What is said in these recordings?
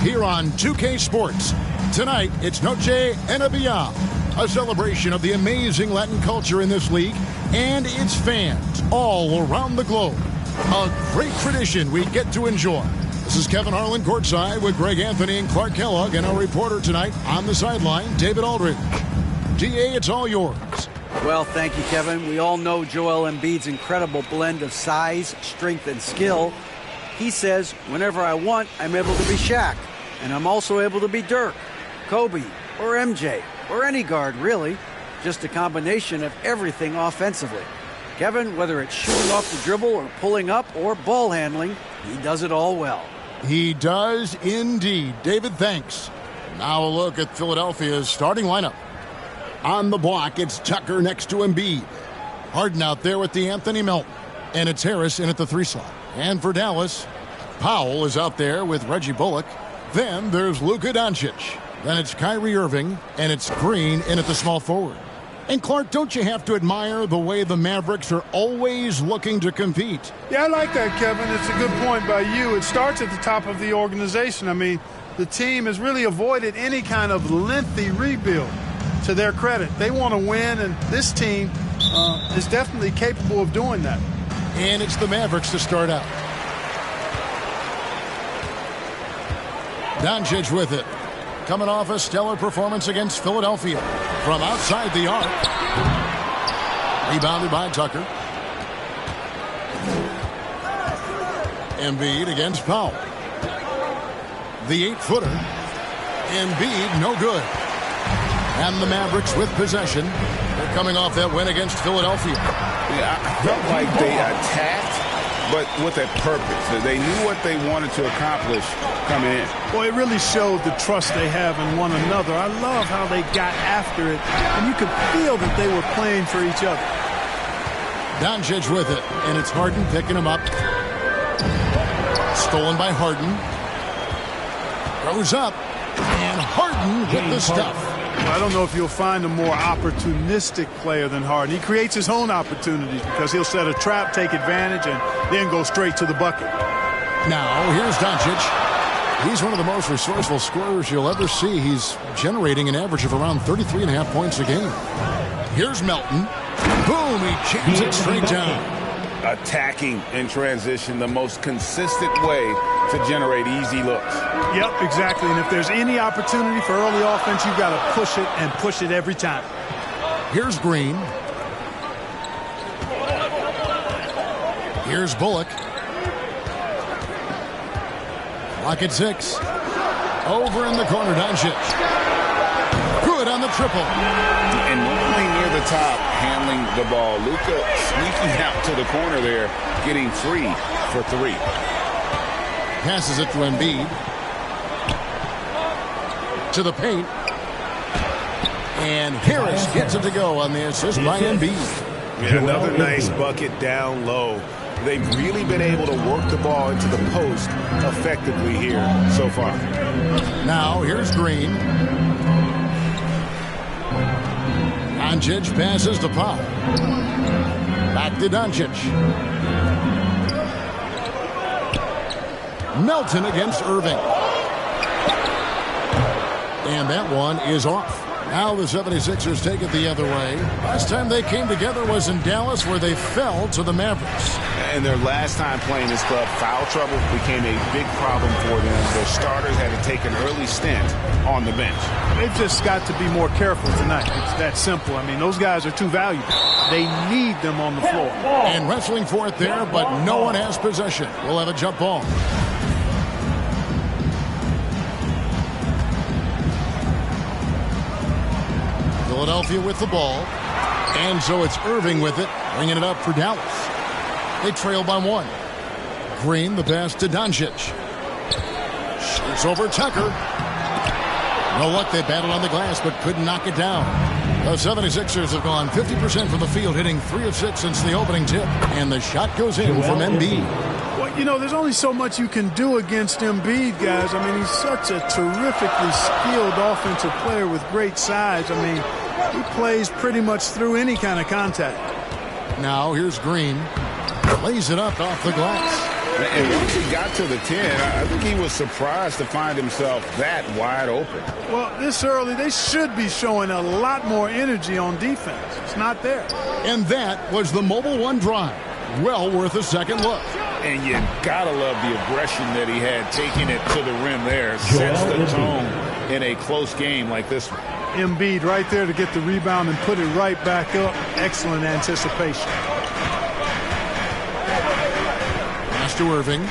here on 2K Sports. Tonight, it's Noche Enabia, a celebration of the amazing Latin culture in this league and its fans all around the globe. A great tradition we get to enjoy. This is Kevin Harlan courtside with Greg Anthony and Clark Kellogg, and our reporter tonight on the sideline, David Aldridge. DA, it's all yours. Well, thank you, Kevin. We all know Joel Embiid's incredible blend of size, strength, and skill. He says, whenever I want, I'm able to be Shaq. And I'm also able to be Dirk, Kobe, or MJ, or any guard, really. Just a combination of everything offensively. Kevin, whether it's shooting off the dribble or pulling up or ball handling, he does it all well. He does indeed. David, thanks. Now a look at Philadelphia's starting lineup. On the block, it's Tucker next to Embiid. Harden out there with the Anthony Melton. And it's Harris in at the 3 slot. And for Dallas, Powell is out there with Reggie Bullock. Then there's Luka Doncic. Then it's Kyrie Irving. And it's Green in at the small forward. And Clark, don't you have to admire the way the Mavericks are always looking to compete? Yeah, I like that, Kevin. It's a good point by you. It starts at the top of the organization. I mean, the team has really avoided any kind of lengthy rebuild. To their credit, they want to win, and this team is definitely capable of doing that. And it's the Mavericks to start out. Doncic with it. Coming off a stellar performance against Philadelphia. From outside the arc. Rebounded by Tucker. Embiid against Powell. The 8-footer. Embiid, no good. And the Mavericks with possession. They're coming off that win against Philadelphia. Yeah, I felt like they attacked, but with a purpose. They knew what they wanted to accomplish coming in. Well, it really showed the trust they have in one another. I love how they got after it, and you could feel that they were playing for each other. Doncic with it, and it's Harden picking him up. Stolen by Harden. Goes up, and Harden with the stuff. I don't know if you'll find a more opportunistic player than Harden. He creates his own opportunities because he'll set a trap, take advantage, and then go straight to the bucket. Now, here's Doncic. He's one of the most resourceful scorers you'll ever see. He's generating an average of around 33.5 points a game. Here's Melton. Boom, he jams it straight down. Attacking in transition, the most consistent way to generate easy looks. Yep, exactly. And if there's any opportunity for early offense, you've got to push it and push it every time. Here's Green. Here's Bullock. Lock at 6. Over in the corner, Doncic. Good on the triple. And normally near the top, handling the ball. Luka sneaking out to the corner there, getting free for 3. Passes it to Embiid. To the paint. And Harris gets it to go on the assist by Embiid. Yeah, another nice bucket down low. They've really been able to work the ball into the post effectively here so far. Now here's Green. Doncic passes to Powell. Back to Doncic. Melton against Irving. And that one is off. Now the 76ers take it the other way. Last time they came together was in Dallas, where they fell to the Mavericks. And their last time playing this club, foul trouble became a big problem for them. Their starters had to take an early stint on the bench. They've just got to be more careful tonight. It's that simple. I mean, those guys are too valuable. They need them on the floor. And wrestling for it there, but no one has possession. We'll have a jump ball. Philadelphia with the ball. And so it's Irving with it, bringing it up for Dallas. They trail by 1. Green, the pass to Doncic. Shoots over Tucker. No luck, they battled on the glass, but couldn't knock it down. The 76ers have gone 50% from the field, hitting 3 of 6 since the opening tip. And the shot goes in from Embiid. Well, you know, there's only so much you can do against Embiid, guys. I mean, he's such a terrifically skilled offensive player with great size. I mean, he plays pretty much through any kind of contact. Now here's Green. Lays it up off the glass. And once he got to the 10, I think he was surprised to find himself that wide open. Well, this early, they should be showing a lot more energy on defense. It's not there. And that was the Mobile One drive. Well worth a second look. And you gotta love the aggression that he had, taking it to the rim there. Sets the tone in a close game like this one. Embiid right there to get the rebound and put it right back up. Excellent anticipation. Pass to Irving.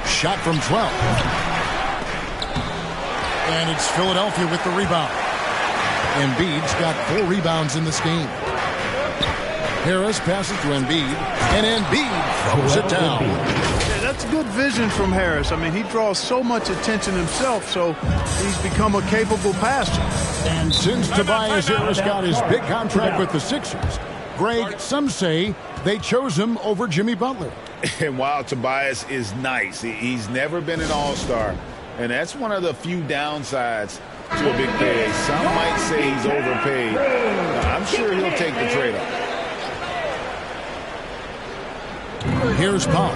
Shot from 12. And it's Philadelphia with the rebound. Embiid's got 4 rebounds in this game. Harris passes to Embiid, and Embiid throws it down. Yeah, that's good vision from Harris. I mean, he draws so much attention himself, so he's become a capable passer. And since Tobias Harris got his big contract with the Sixers, Greg, some say they chose him over Jimmy Butler. And while Tobias is nice, he's never been an all-star, and that's one of the few downsides to a big pay. Some might say he's overpaid. I'm sure he'll take the trade-off. Here's Powell.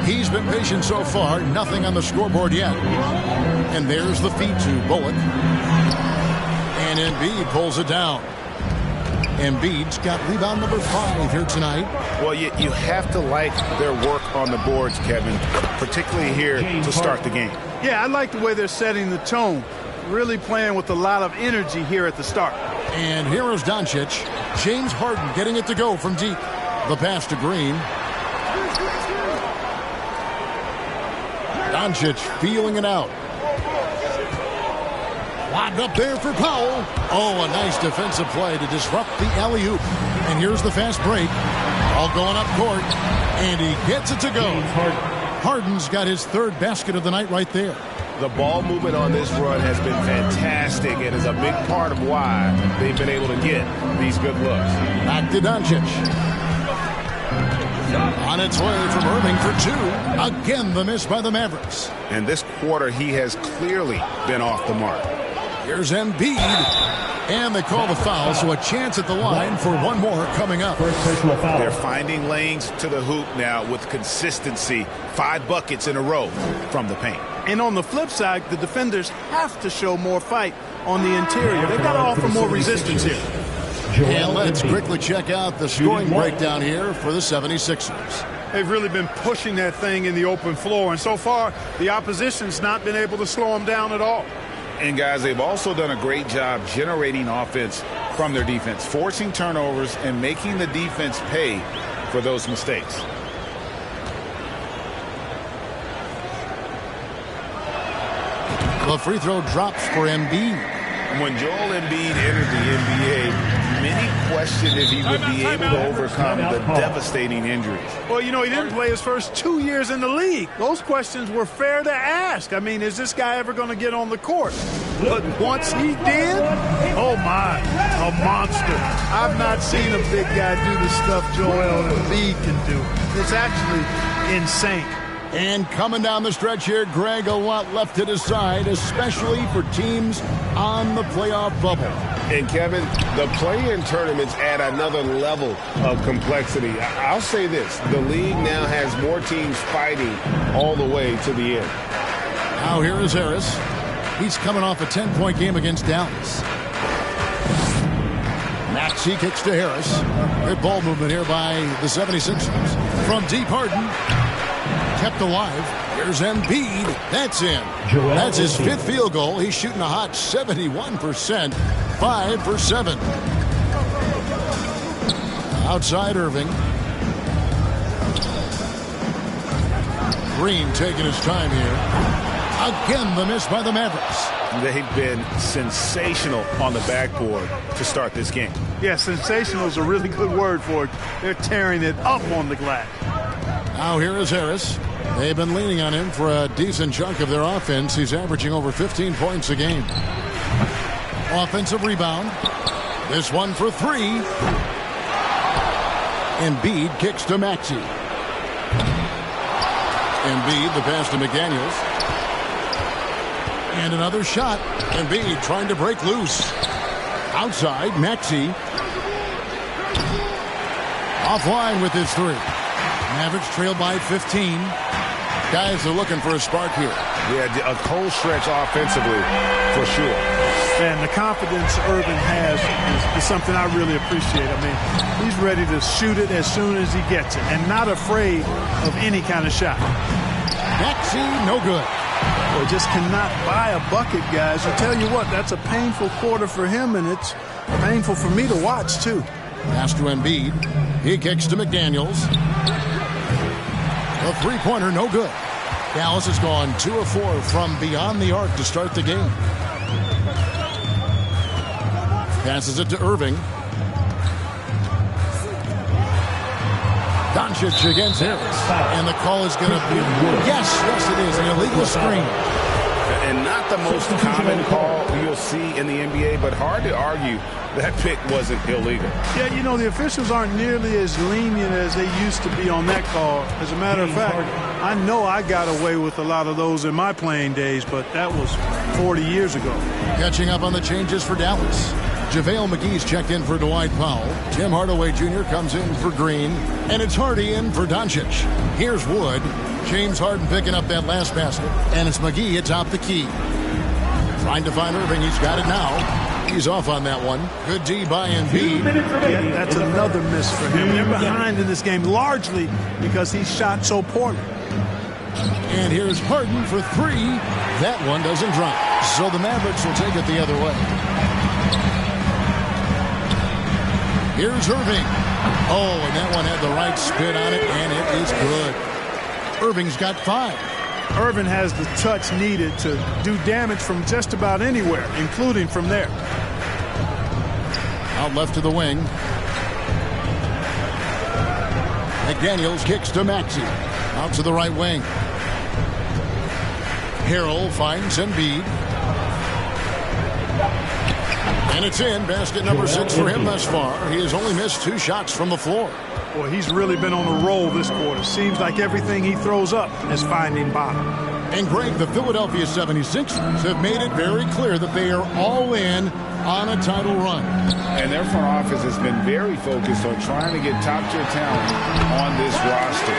He's been patient so far. Nothing on the scoreboard yet. And there's the feed to Bullock. And Embiid pulls it down. Embiid's got rebound number 5 here tonight. Well, you have to like their work on the boards, Kevin, particularly here to start the game. Yeah, I like the way they're setting the tone. Really playing with a lot of energy here at the start. And here is Doncic. James Harden getting it to go from deep. The pass to Green. Doncic feeling it out. Lobbed up there for Powell. Oh, a nice defensive play to disrupt the alley-oop. And here's the fast break. All going up court. And he gets it to go. Harden's got his 3rd basket of the night right there. The ball movement on this run has been fantastic and is a big part of why they've been able to get these good looks. Back to Doncic. On its way from Irving for 2. Again, the miss by the Mavericks. And this quarter, he has clearly been off the mark. Here's Embiid. And they call the foul, so a chance at the line for one more coming up. They're finding lanes to the hoop now with consistency. 5 buckets in a row from the paint. And on the flip side, the defenders have to show more fight on the interior. They've got to offer more resistance here. And let's quickly check out the scoring breakdown here for the 76ers. They've really been pushing that thing in the open floor, and so far the opposition's not been able to slow them down at all. And guys, they've also done a great job generating offense from their defense, forcing turnovers and making the defense pay for those mistakes. The free throw drops for Embiid. When Joel Embiid entered the NBA, many questioned if he would be able to overcome the devastating injuries. Well, you know, he didn't play his first 2 years in the league. Those questions were fair to ask. I mean, is this guy ever going to get on the court? But once he did, oh my, a monster. I've not seen a big guy do the stuff Joel Embiid can do. It's actually insane. And coming down the stretch here, Greg, a lot left to decide, especially for teams on the playoff bubble. And Kevin, the play-in tournaments add another level of complexity. I'll say this, the league now has more teams fighting all the way to the end. Now here is Harris. He's coming off a 10-point game against Dallas. Maxey kicks to Harris. Good ball movement here by the 76ers. From deep, Harden. Kept alive. Here's Embiid. That's in. That's his 5th field goal. He's shooting a hot 71%. 5 for 7. Outside Irving. Green taking his time here. Again, the miss by the Mavericks. They've been sensational on the backboard to start this game. Yeah, sensational is a really good word for it. They're tearing it up on the glass. Now here is Harris. They've been leaning on him for a decent chunk of their offense. He's averaging over 15 points a game. Offensive rebound. This one for 3. Embiid kicks to Maxey. Embiid, the pass to McDaniels. And another shot. Embiid trying to break loose. Outside, Maxey. Offline with his 3. Mavericks trail by 15. Guys are looking for a spark here. Yeah, a cold stretch offensively, for sure. And the confidence Irvin has is something I really appreciate. I mean, he's ready to shoot it as soon as he gets it and not afraid of any kind of shot. Maxey, no good. Well, just cannot buy a bucket, guys. I tell you what, that's a painful quarter for him, and it's painful for me to watch, too. Pass to Embiid. He kicks to McDaniels. A three-pointer, no good. Dallas has gone 2 of 4 from beyond the arc to start the game. Passes it to Irving. Doncic against Harris. And the call is going to be, yes, it is, an illegal screen. And not the most common call you'll see in the NBA, but hard to argue that pick wasn't illegal. Yeah, you know, the officials aren't nearly as lenient as they used to be on that call. As a matter of fact, I know I got away with a lot of those in my playing days, but that was 40 years ago. Catching up on the changes for Dallas. JaVale McGee's checked in for Dwight Powell. Tim Hardaway Jr. comes in for Green. And it's Hardy in for Doncic. Here's Wood. James Harden picking up that last basket. And it's McGee atop the key. Trying to find Irving. He's got it now. He's off on that one. Good D by Embiid. Yeah, that's another miss for him. They're behind in this game largely because he shot so poorly. And here's Harden for 3. That one doesn't drop. So the Mavericks will take it the other way. Here's Irving. Oh, and that one had the right spin on it, and it is good. Irving's got 5. Irvin has the touch needed to do damage from just about anywhere, including from there. Out left to the wing. McDaniels kicks to Maxey. Out to the right wing. Harrell finds Embiid. And it's in. Basket number 6 for him thus far. He has only missed 2 shots from the floor. Boy, he's really been on a roll this quarter. Seems like everything he throws up is finding bottom. And Greg, the Philadelphia 76ers have made it very clear that they are all in on a title run. And their front office has been very focused on trying to get top-tier talent on this roster.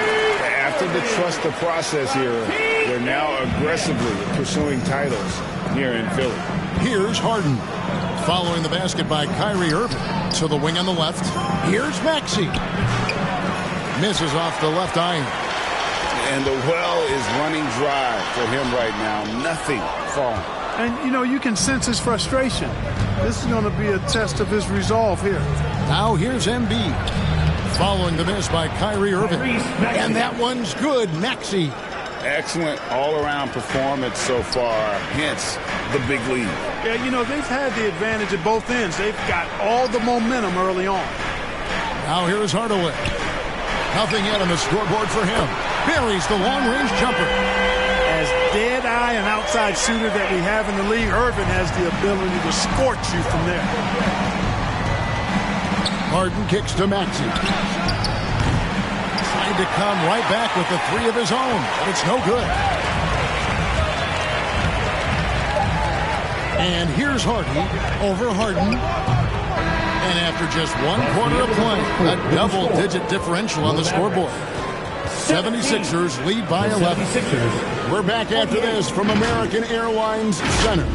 After the trust the process here, they're now aggressively pursuing titles here in Philly. Here's Harden. Following the basket by Kyrie Irving. To the wing on the left. Here's Maxey. Misses off the left iron. And the well is running dry for him right now. Nothing falling. And, you know, you can sense his frustration. This is going to be a test of his resolve here. Now here's Embiid. Following the miss by Kyrie Irving. And that one's good. Maxey. Excellent all-around performance so far, hence the big lead. Yeah, you know, they've had the advantage at both ends. They've got all the momentum early on. Now here's Hardaway. Nothing yet on the scoreboard for him. Buries the long-range jumper. As dead-eye and outside shooter that we have in the league, Irvin has the ability to scorch you from there. Harden kicks to Maxey. Trying to come right back with the 3 of his own, but it's no good. And here's Hardy over Harden. And after just 1 quarter of play, a double-digit differential on the scoreboard. 76ers lead by 11. We're back after this from American Airlines Center.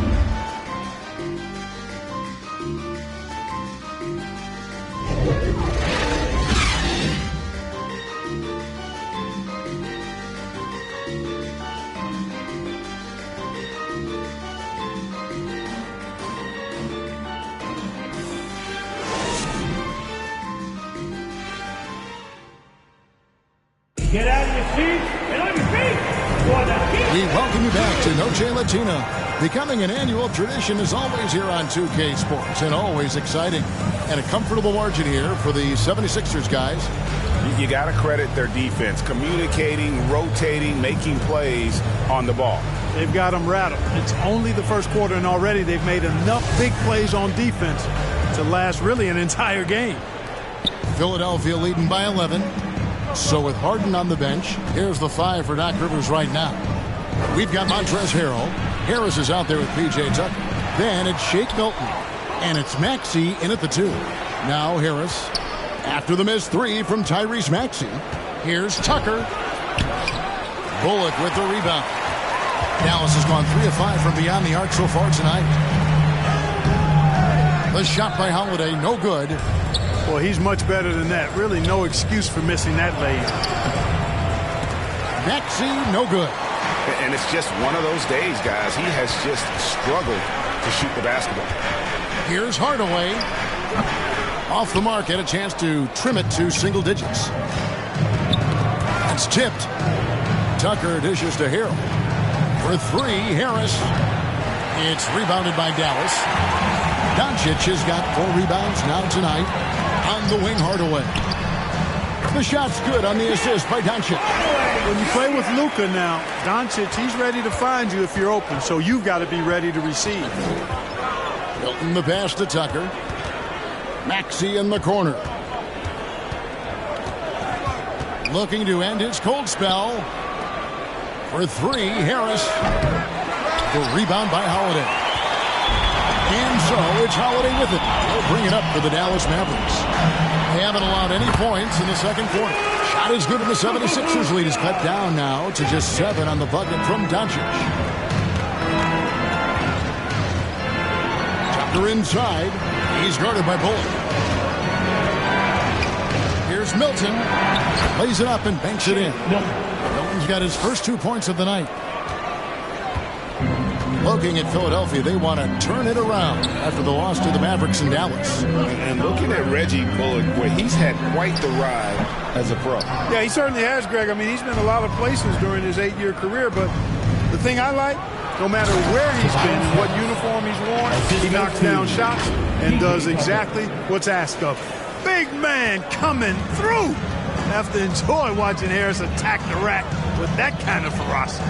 Get out of your seats and on your feet. We welcome you back to Noche Latina. Becoming an annual tradition is always here on 2K Sports and always exciting. And a comfortable margin here for the 76ers guys. You got to credit their defense, communicating, rotating, making plays on the ball. They've got them rattled. It's only the first quarter, and already they've made enough big plays on defense to last really an entire game. Philadelphia leading by 11. So with Harden on the bench, here's the 5 for Doc Rivers right now. We've got Montrezl Harrell. Harris is out there with P.J. Tucker. Then it's Shake Milton. And it's Maxey in at the 2. Now Harris. After the missed 3 from Tyrese Maxey. Here's Tucker. Bullock with the rebound. Dallas has gone 3 of 5 from beyond the arc so far tonight. The shot by Holiday, no good. Well, he's much better than that. Really no excuse for missing that lead. Maxey, no good. And it's just one of those days, guys. He has just struggled to shoot the basketball. Here's Hardaway. Off the mark, had a chance to trim it to single digits. It's tipped. Tucker dishes to Harrell. For 3, Harris. It's rebounded by Dallas. Doncic has got 4 rebounds now tonight. On the wing, Hardaway. The shot's good on the assist by Doncic. When you play with Luka now, Doncic, he's ready to find you if you're open, so you've got to be ready to receive. Hilton the pass to Tucker. Maxey in the corner. Looking to end his cold spell. For 3, Harris. The rebound by Holiday. And so it's Holiday with it. They'll bring it up for the Dallas Mavericks. They haven't allowed any points in the second quarter. Shot is good, and the 76ers lead is cut down now to just 7 on the bucket from Doncic. Tucker inside. He's guarded by Bullock. Here's Milton. Lays it up and banks it in. Milton's got his first 2 points of the night. Looking at Philadelphia, they want to turn it around after the loss to the Mavericks in Dallas. And looking at Reggie Bullock, where he's had quite the ride as a pro. Yeah, he certainly has, Greg. I mean, he's been a lot of places during his 8-year career, but the thing I like, no matter where he's been and what uniform he's worn, he knocks down shots and does exactly what's asked of him. Big man coming through. I have to enjoy watching Harris attack the rack with that kind of ferocity.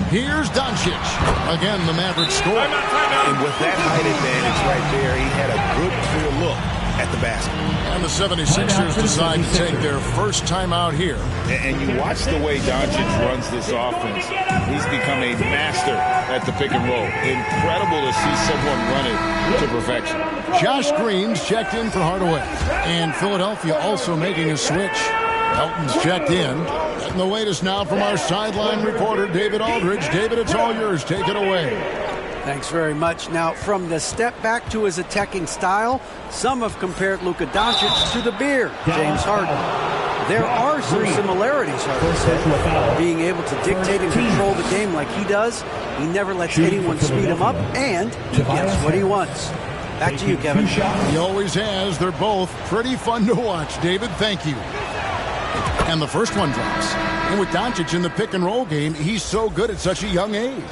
Here's Doncic. Again, the Mavericks score. And with that height advantage right there, he had a good, clear look at the basket. And the 76ers decide to take their first time out here. And you watch the way Doncic runs this offense. He's become a master at the pick and roll. Incredible to see someone run it to perfection. Josh Green's checked in for Hardaway. And Philadelphia also making a switch. Elton's checked in. And the latest now from our sideline reporter, David Aldridge. David, it's all yours. Take it away. Thanks very much. Now, from the step back to his attacking style, some have compared Luka Doncic to the Bear, James Harden. There are some similarities, Harden said. Being able to dictate and control the game like he does, he never lets anyone speed him up, and he gets what he wants. Back to you, Kevin. He always has. They're both pretty fun to watch. David, thank you. And the first one drops. And with Doncic in the pick and roll game, he's so good at such a young age.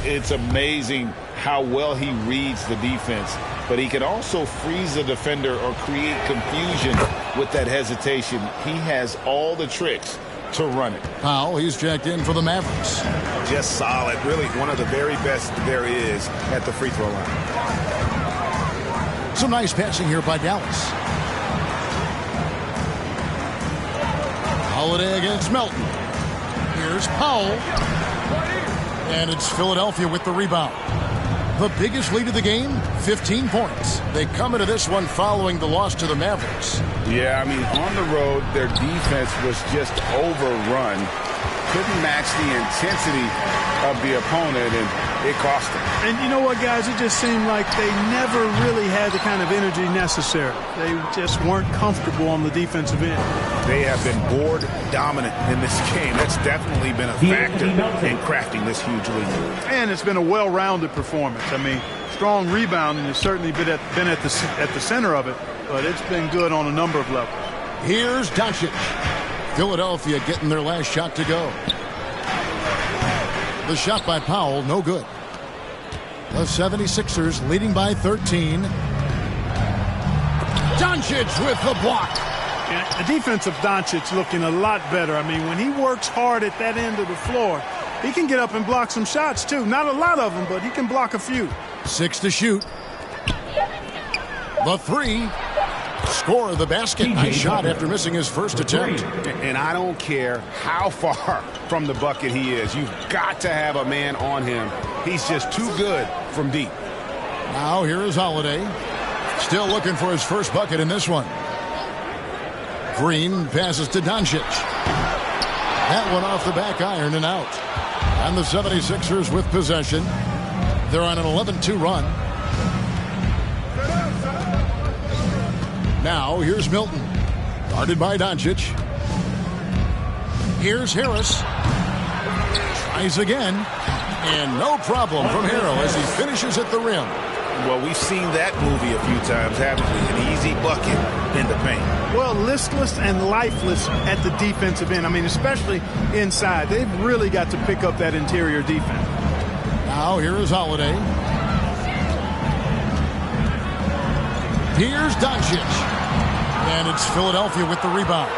It's amazing how well he reads the defense, but he can also freeze the defender or create confusion with that hesitation. He has all the tricks to run it. Powell, he's checked in for the Mavericks. Just solid. Really one of the very best there is at the free throw line. Some nice passing here by Dallas. Holiday against Melton. Here's Powell. And it's Philadelphia with the rebound. The biggest lead of the game, 15 points. They come into this one following the loss to the Mavericks. Yeah, I mean, on the road, their defense was just overrun. Couldn't match the intensity of the opponent, and it cost them. And you know what, guys? It just seemed like they never really had the kind of energy necessary. They just weren't comfortable on the defensive end. They have been board dominant in this game. That's definitely been a factor in crafting this huge lead. And it's been a well-rounded performance. I mean, strong rebounding has certainly been at the center of it, but it's been good on a number of levels. Here's Doncic. Philadelphia getting their last shot to go. The shot by Powell, no good. The 76ers leading by 13. Doncic with the block. Yeah, the defense of Doncic looking a lot better. I mean, when he works hard at that end of the floor, he can get up and block some shots, too. Not a lot of them, but he can block a few. 6 to shoot. The 3. Score the basket. Nice shot after missing his first attempt. And I don't care how far from the bucket he is. You've got to have a man on him. He's just too good from deep. Now here is Holiday. Still looking for his first bucket in this one. Green passes to Doncic. That one off the back iron and out. And the 76ers with possession. They're on an 11-2 run. Now here's Milton. Guarded by Doncic. Here's Harris. Tries again. And no problem from Harrell as he finishes at the rim. Well, we've seen that movie a few times, haven't we? An easy bucket in the paint. Well, listless and lifeless at the defensive end. I mean, especially inside. They've really got to pick up that interior defense. Now here is Holiday. Here's Doncic. And it's Philadelphia with the rebound.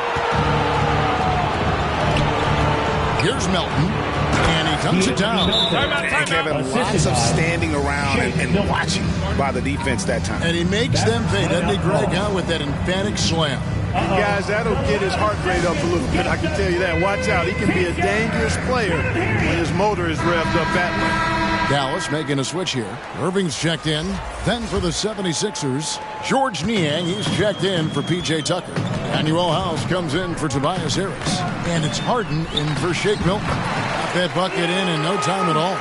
Here's Melton. And he dunks it down. And Kevin, lots of standing around and watching by the defense that time. And he makes them pay, doesn't he, Greg, with that emphatic slam. Guys, that'll get his heart rate up a little bit. I can tell you that. Watch out. He can be a dangerous player when his motor is revved up that way. Dallas making a switch here. Irving's checked in. Then for the 76ers, George Niang, he's checked in for P.J. Tucker. Emmanuel House comes in for Tobias Harris. And it's Harden in for Shake Milton. Got that bucket in no time at all.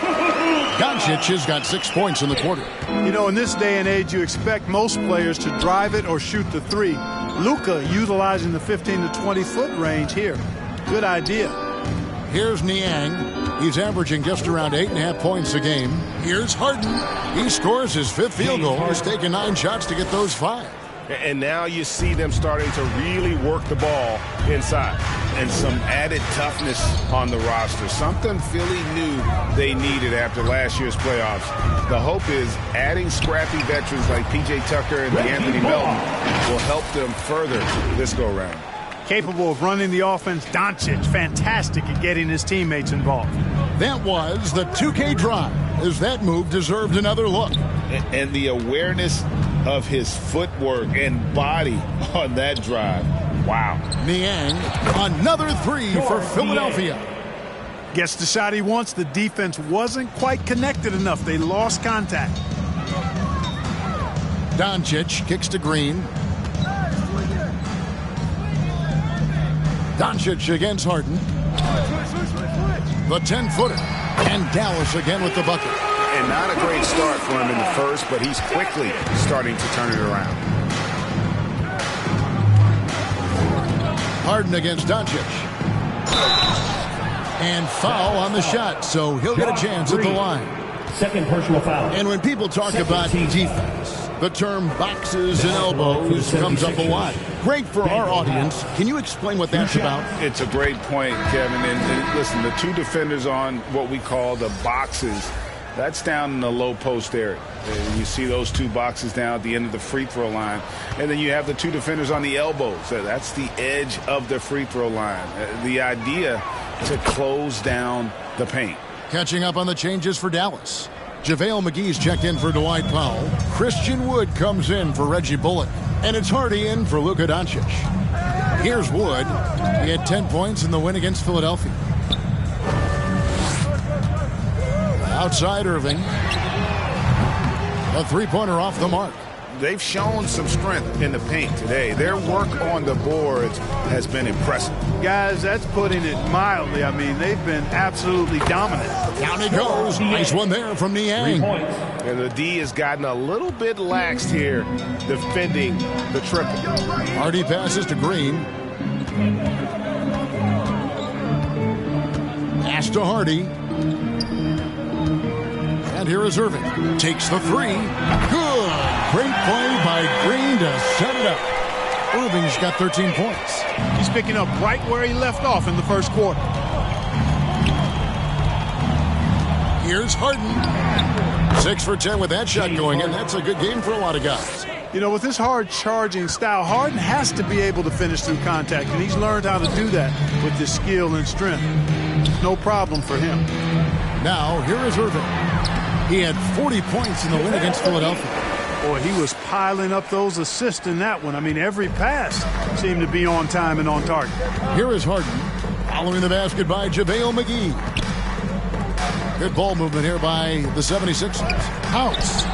Doncic has got 6 points in the quarter. You know, in this day and age, you expect most players to drive it or shoot the three. Luka utilizing the 15 to 20-foot range here. Good idea. Here's Niang. He's averaging just around 8.5 points a game. Here's Harden. He scores his 5th field goal. He's taken 9 shots to get those 5. And now you see them starting to really work the ball inside. And some added toughness on the roster. Something Philly knew they needed after last year's playoffs. The hope is adding scrappy veterans like P.J. Tucker and Anthony Melton will help them further this go-round. Capable of running the offense. Doncic, fantastic at getting his teammates involved. That was the 2K drive, as that move deserved another look. And the awareness of his footwork and body on that drive. Wow. Niang, another 3 for Philadelphia. Gets the shot he wants. The defense wasn't quite connected enough. They lost contact. Doncic kicks to Green. Doncic against Harden. The 10-footer. And Dallas again with the bucket. And not a great start for him in the first, but he's quickly starting to turn it around. Harden against Doncic. And foul on the shot, so he'll get a chance at the line. Second personal foul. And when people talk about defense, the term boxes and elbows comes up a lot. Great for our audience. Can you explain what that's about? It's a great point, Kevin. And listen, the 2 defenders on what we call the boxes, that's down in the low post area. You see those 2 boxes down at the end of the free throw line. And then you have the 2 defenders on the elbows. That's the edge of the free throw line. The idea to close down the paint. Catching up on the changes for Dallas. JaVale McGee's checked in for Dwight Powell. Christian Wood comes in for Reggie Bullock. And it's Hardy in for Luka Doncic. Here's Wood. He had 10 points in the win against Philadelphia. Outside Irving. A 3-pointer off the mark. They've shown some strength in the paint today. Their work on the boards has been impressive. Guys, that's putting it mildly. I mean, they've been absolutely dominant. Down he goes. Nice one there from Niang. And the D has gotten a little bit laxed here defending the triple. Hardy passes to Green. Pass to Hardy. And here is Irving. Takes the 3. Good. Great play by Green to set it up. Irving's got 13 points. He's picking up right where he left off in the first quarter. Here's Harden. 6 for 10 with that shot going in. That's a good game for a lot of guys. You know, with this hard charging style, Harden has to be able to finish through contact, and he's learned how to do that with his skill and strength. No problem for him. Now, here is Irving. He had 40 points in the win against Philadelphia. Boy, he was piling up those assists in that one. I mean, every pass seemed to be on time and on target. Here is Harden. Following the basket by JaVale McGee. Good ball movement here by the 76ers. House.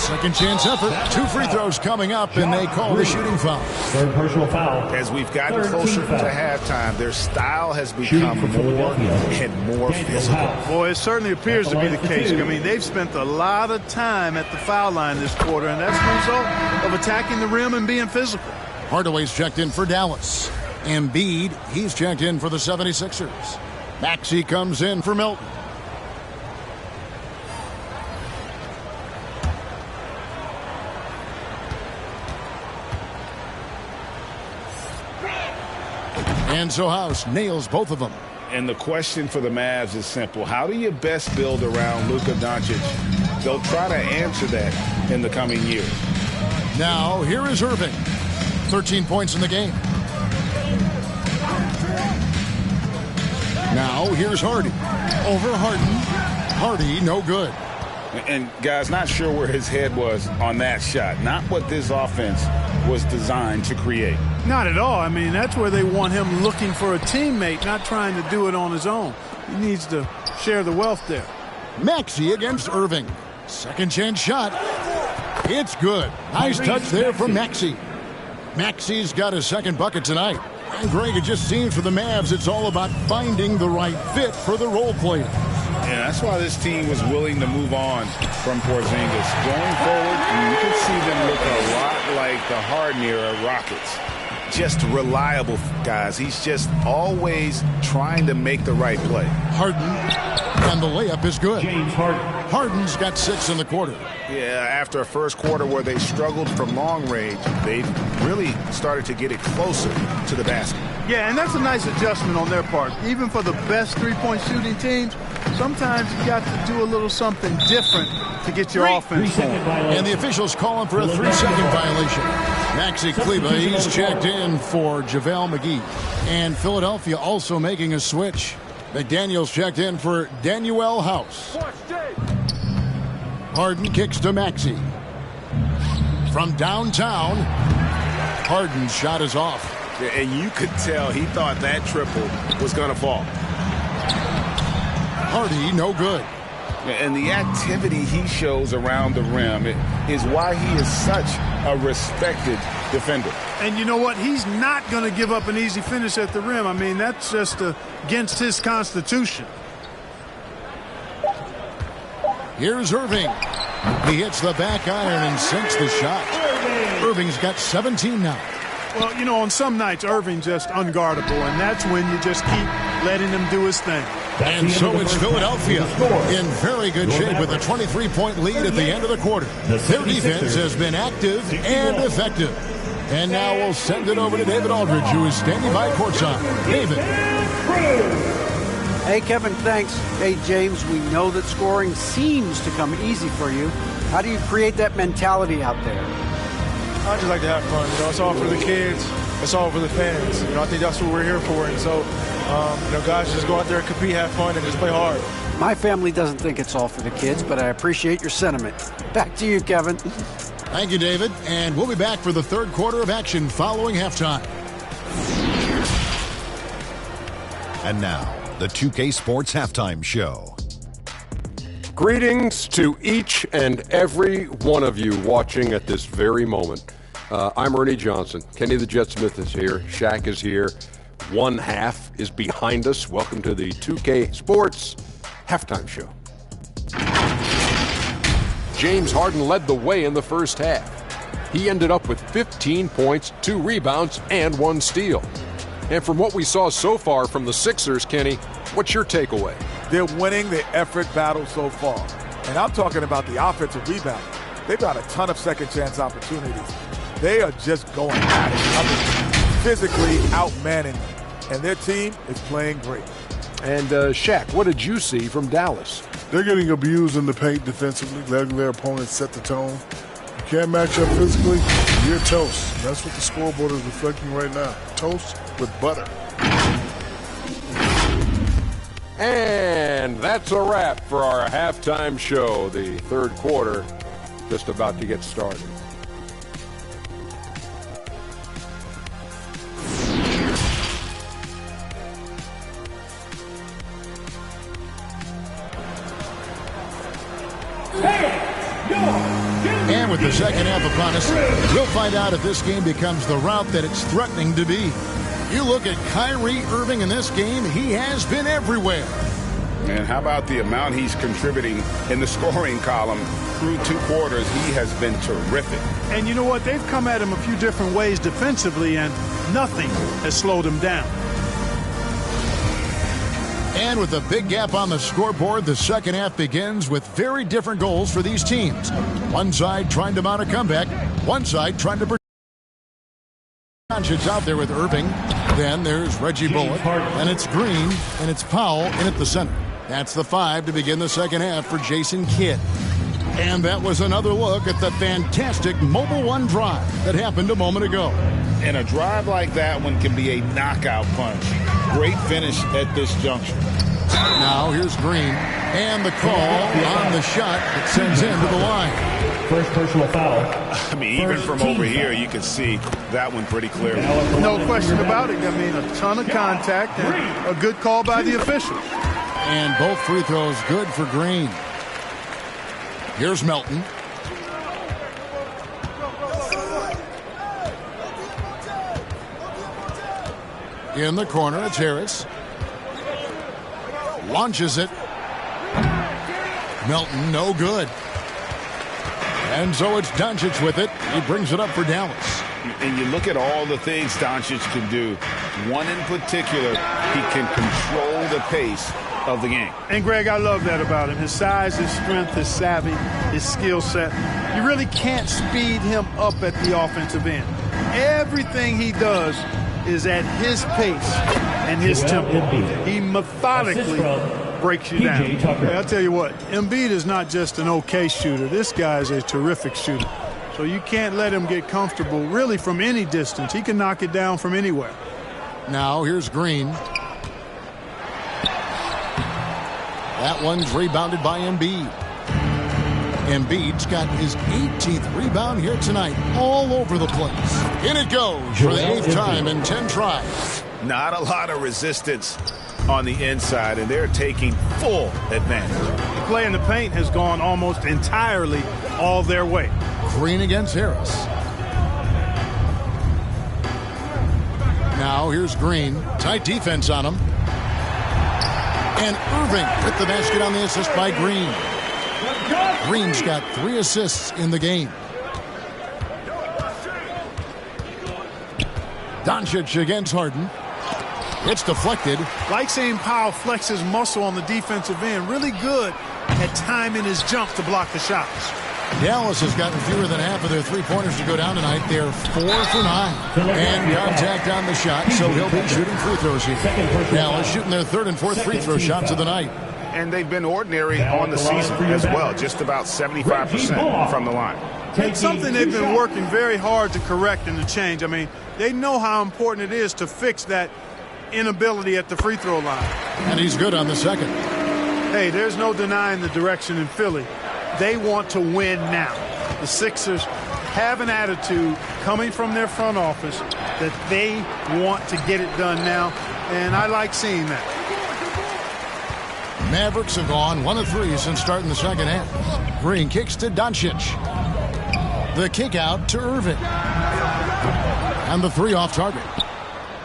Second chance effort. 2 free throws coming up, and they call the shooting foul. Third personal foul. As we've gotten Third closer team to foul. halftime, their style has Shooting become for more Philadelphia. and more Daniel physical. House. Boy, it certainly appears to be the That's case. two. I mean, they've spent a lot of time at the foul line this quarter, and that's the result of attacking the rim and being physical. Hardaway's checked in for Dallas. Embiid, he's checked in for the 76ers. Maxey comes in for Milton. And so House nails both of them. And the question for the Mavs is simple. How do you best build around Luka Doncic? They'll try to answer that in the coming years. Now, here is Irving. 13 points in the game. Now, here's Hardy. Over Harden. Hardy, no good. And, guys, not sure where his head was on that shot. Not what this offense was designed to create. Not at all. I mean, that's where they want him looking for a teammate, not trying to do it on his own. He needs to share the wealth there. Maxey against Irving. Second chance shot. It's good. Nice touch there from Maxey. Maxey's got his second bucket tonight. And Greg, it just seems for the Mavs it's all about finding the right fit for the role players. And that's why this team was willing to move on from Porzingis. Going forward, you can see them look a lot like the Harden-era Rockets. Just reliable guys. He's just always trying to make the right play. Harden, and the layup is good. James Harden. Harden's got 6 in the quarter. Yeah, after a first quarter where they struggled from long range, they've really started to get it closer to the basket. Yeah, and that's a nice adjustment on their part. Even for the best three-point shooting teams, sometimes you got to do a little something different to get your offense going. And the officials calling for a 3-second violation. Maxi Kleba, he's checked in for JaVale McGee. And Philadelphia also making a switch. McDaniels checked in for Danuel House. Harden kicks to Maxey. From downtown, Harden's shot is off. And you could tell he thought that triple was going to fall. Hardy, no good. And the activity he shows around the rim is why he is such a respected defender. And you know what? He's not going to give up an easy finish at the rim. I mean, that's just against his constitution. Here's Irving. He hits the back iron and sinks the shot. Irving's got 17 now. Well, you know, on some nights, Irving's just unguardable, and that's when you just keep letting him do his thing. And so it's Philadelphia in very good shape with a 23-point lead at the end of the quarter. Their defense has been active and effective. And now we'll send it over to David Aldridge, who is standing by courtside. David. Hey, Kevin, thanks. Hey, James, we know that scoring seems to come easy for you. How do you create that mentality out there? I just like to have fun. You know, it's all for the kids. It's all for the fans. You know, I think that's what we're here for. And so, you know, guys, just go out there and compete, have fun, and just play hard. My family doesn't think it's all for the kids, but I appreciate your sentiment. Back to you, Kevin. Thank you, David. And we'll be back for the third quarter of action following halftime. And now, the 2K Sports Halftime Show. Greetings to each and every one of you watching at this very moment. I'm Ernie Johnson. Kenny the Jet Smith is here. Shaq is here. One half is behind us. Welcome to the 2K Sports Halftime Show. James Harden led the way in the first half. He ended up with 15 points, 2 rebounds, and 1 steal. And from what we saw so far from the Sixers, Kenny, what's your takeaway? They're winning the effort battle so far. And I'm talking about the offensive rebound. They've got a ton of second chance opportunities. They are just going at it. I mean, physically outmanning them. And their team is playing great. And Shaq, what did you see from Dallas? They're getting abused in the paint defensively, letting their opponents set the tone. You can't match up physically, you're toast. That's what the scoreboard is reflecting right now. Toast with butter. And that's a wrap for our halftime show. The third quarter just about to get started. with the second half upon us. We'll find out if this game becomes the route that it's threatening to be. You look at Kyrie Irving in this game, he has been everywhere. And how about the amount he's contributing in the scoring column through 2 quarters? He has been terrific. And you know what? They've come at him a few different ways defensively, and nothing has slowed him down. And with a big gap on the scoreboard, the second half begins with very different goals for these teams. One side trying to mount a comeback, one side trying to protect. Doncic out there with Irving. Then there's Reggie Bullock, and it's Green, and it's Powell in at the center. That's the 5 to begin the second half for Jason Kidd. And that was another look at the fantastic Mobile One drive that happened a moment ago. And a drive like that one can be a knockout punch. Great finish at this juncture. Now here's Green, and the call on the shot that sends him to the line. First personal foul. I mean, even from over here, you can see that one pretty clearly. No question about it. I mean, a ton of contact and a good call by the official. And both free throws good for Green. Here's Melton. In the corner, it's Harris. Launches it. Melton, no good. And so it's Doncic with it. He brings it up for Dallas. And you look at all the things Doncic can do. One in particular, he can control the pace of the game. And, Greg, I love that about him. His size, his strength, his savvy, his skill set. You really can't speed him up at the offensive end. Everything he does is at his pace and his tempo. He methodically breaks you down. Hey, I'll tell you what, Embiid is not just an okay shooter. This guy is a terrific shooter. So you can't let him get comfortable really from any distance. He can knock it down from anywhere. Now here's Green. That one's rebounded by Embiid. Embiid's got his 18th rebound here tonight, all over the place. In it goes for the 8th time in 10 tries. Not a lot of resistance on the inside, and they're taking full advantage. The play in the paint has gone almost entirely all their way. Green against Harris. Now here's Green. Tight defense on him. And Irving with the basket on the assist by Green. Green's got 3 assists in the game. Doncic against Harden. It's deflected. Like seeing Powell flex his muscle on the defensive end. Really good at timing his jump to block the shots. Dallas has gotten fewer than half of their three-pointers to go down tonight. They're 4 for 9. And contact on the shot, so he'll be shooting free throws here. Dallas shooting their 3rd and 4th free throw shots of the night. And they've been ordinary on the season as well, just about 75% from the line. It's something they've been working very hard to correct and to change. I mean, they know how important it is to fix that inability at the free throw line. And he's good on the second. Hey, there's no denying the direction in Philly. They want to win now. The Sixers have an attitude coming from their front office that they want to get it done now, and I like seeing that. Mavericks have gone 1 of 3 since starting the second half. Green kicks to Doncic. The kick out to Irving. And the 3 off target.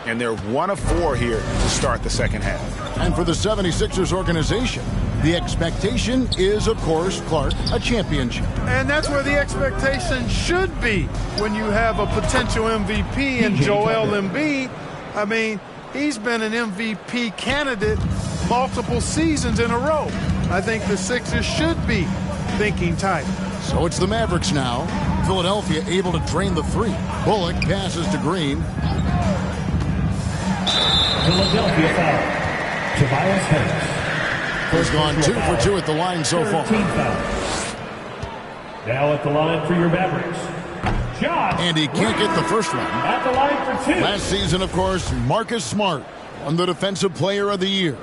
And they're 1 of 4 here to start the second half. And for the 76ers organization, the expectation is, of course, Clark, a championship. And that's where the expectation should be when you have a potential MVP in Joel Embiid. I mean, he's been an MVP candidate multiple seasons in a row. I think the Sixers should be thinking tight. So it's the Mavericks now. Philadelphia able to drain the 3. Bullock passes to Green. Philadelphia foul. Tobias Harris. He's gone 2 for 2 at the line so far. Now at the line for your Mavericks. And he can't get the first one. At the line for 2. Last season, of course, Marcus Smart won the Defensive Player of the Year.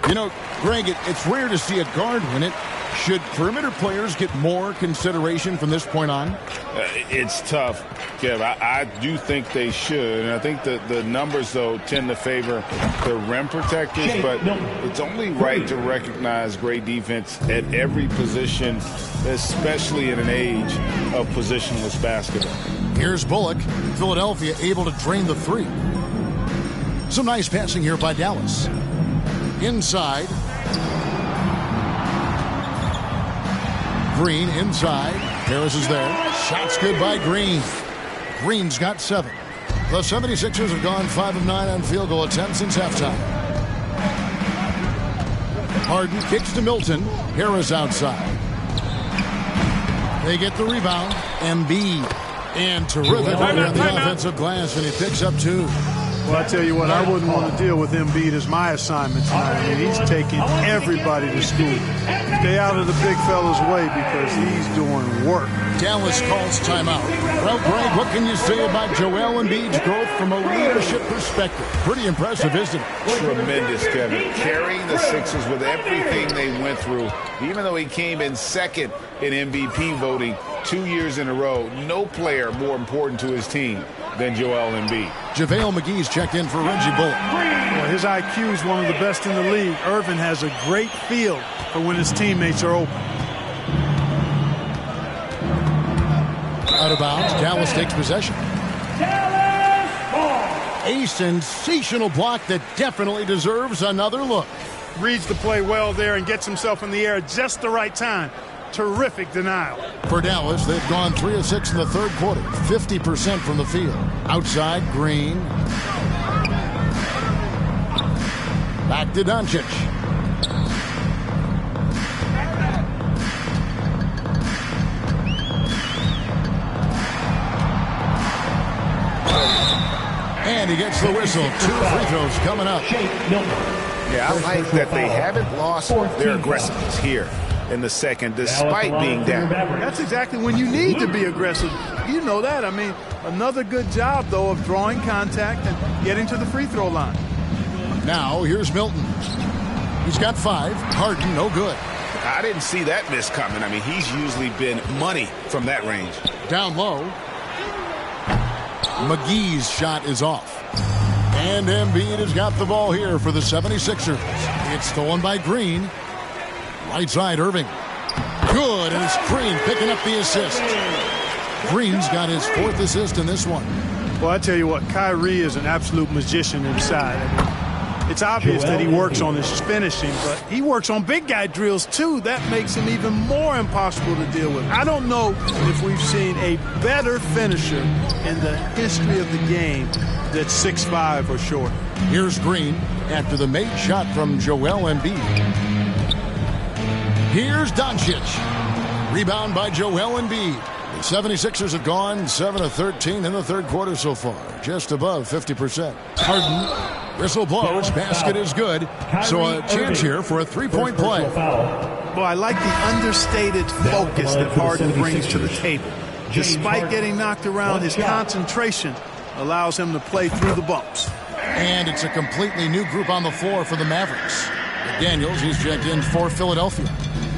You know, Greg, it's rare to see a guard win it, Should perimeter players get more consideration from this point on? It's tough, Kev. I do think they should. And I think the numbers, though, tend to favor the rim protectors. But it's only right to recognize great defense at every position, especially in an age of positionless basketball. Here's Bullock. Philadelphia able to drain the three. Some nice passing here by Dallas. Inside. Green inside. Harris is there. Shots good by Green. Green's got 7. The 76ers have gone 5 of 9 on field goal attempts since halftime. Harden kicks to Milton. Harris outside. They get the rebound. Embiid. And terrific on the offensive glass, and he picks up 2. Well, I tell you what, I wouldn't want to deal with Embiid as my assignment tonight. I mean, he's taking everybody to school. Stay out of the big fella's way because he's doing work. Dallas calls timeout. Well, Greg, what can you say about Joel Embiid's growth from a leadership perspective? Pretty impressive, isn't it? Tremendous, Kevin. Carrying the Sixers with everything they went through, even though he came in second in MVP voting 2 years in a row. No player more important to his team than Joel Embiid. JaVale McGee's checked in for Reggie Bullock. Well, his IQ is one of the best in the league. Irvin has a great feel for when his teammates are open. Out of bounds. Dallas takes possession. A sensational block that definitely deserves another look. Reads the play well there and gets himself in the air at just the right time. Terrific denial. For Dallas, they've gone 3 of 6 in the third quarter, 50% from the field. Outside, Green. Back to Doncic. And he gets the whistle. 2 free throws coming up. Yeah, I like that they haven't lost their aggressiveness here in the second, despite being down. That's exactly when you need to be aggressive. You know that. I mean, another good job, though, of drawing contact and getting to the free throw line. Now, here's Milton. He's got 5. Harden, no good. I didn't see that miss coming. I mean, he's usually been money from that range. Down low. McGee's shot is off. And Embiid has got the ball here for the 76ers. It's stolen by Green. Right side, Irving. Good, and it's Green picking up the assist. Green's got his 4th assist in this one. Well, I tell you what, Kyrie is an absolute magician inside. I mean, it's obvious that he works on his finishing, but he works on big guy drills, too. That makes him even more impossible to deal with. I don't know if we've seen a better finisher in the history of the game that's 6'5" or short. Here's Green after the made shot from Joel Embiid. Here's Doncic. Rebound by Joel Embiid. The 76ers have gone 7 of 13 in the third quarter so far, just above 50%. Harden, whistle blows, basket is good, so a chance here for a three-point play. Well, I like the understated focus that Harden brings to the table. Despite getting knocked around, his concentration allows him to play through the bumps. And it's a completely new group on the floor for the Mavericks. Daniels, he's checked in for Philadelphia.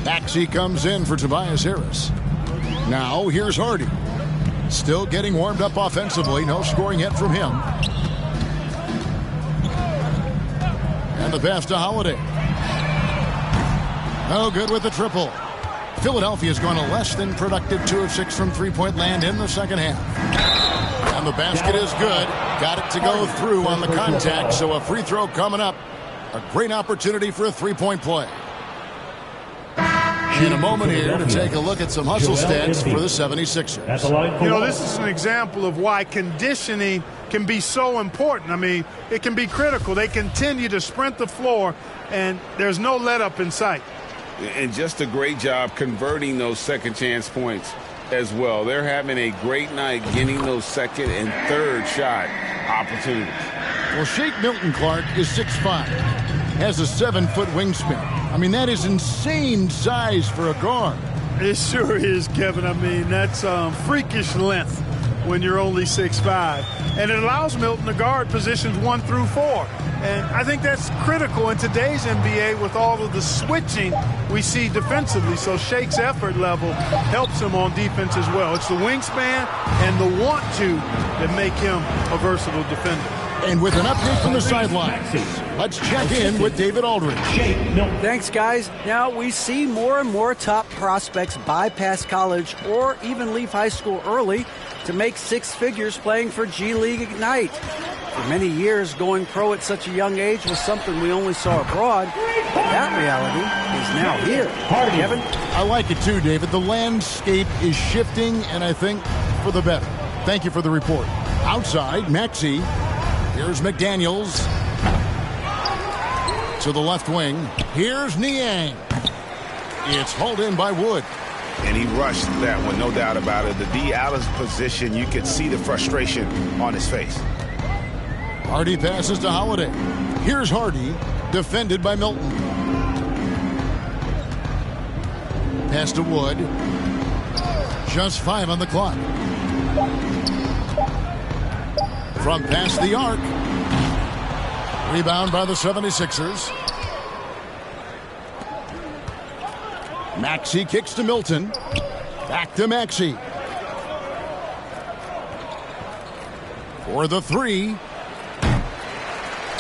Maxey comes in for Tobias Harris. Now, here's Hardy. Still getting warmed up offensively. No scoring yet from him. And the pass to Holiday. No good with the triple. Philadelphia's gone a less than productive 2 of 6 from three-point land in the second half. And the basket is good. Got it to go through on the contact, so a free throw coming up. A great opportunity for a three-point play. In a moment here to take a look at some hustle stats for the 76ers. You know, this is an example of why conditioning can be so important. I mean, it can be critical. They continue to sprint the floor, and there's no let-up in sight. And just a great job converting those second-chance points as well. They're having a great night getting those second and third shot opportunities. Well, Shake Milton Clark is 6'5", has a 7-foot wingspan. I mean, that is insane size for a guard. It sure is, Kevin. I mean, that's freakish length when you're only 6'5". And it allows Milton to guard positions 1 through 4. And I think that's critical in today's NBA with all of the switching we see defensively. So Shake's effort level helps him on defense as well. It's the wingspan and the want to that make him a versatile defender. And with an update from the sidelines, let's check in with David Aldridge. Thanks, guys. Now we see more and more top prospects bypass college or even leave high school early to make six figures playing for G League Ignite. For many years, going pro at such a young age was something we only saw abroad. That reality is now here. Kevin? I like it too, David. The landscape is shifting, and I think for the better. Thank you for the report. Outside, Maxey. Here's McDaniels. To the left wing. Here's Niang. It's hauled in by Wood. And he rushed that one, no doubt about it. The D out of position, you could see the frustration on his face. Hardy passes to Holiday. Here's Hardy, defended by Milton. Pass to Wood. Just 5 on the clock. From past the arc. Rebound by the 76ers. Maxey kicks to Milton. Back to Maxey. For the three.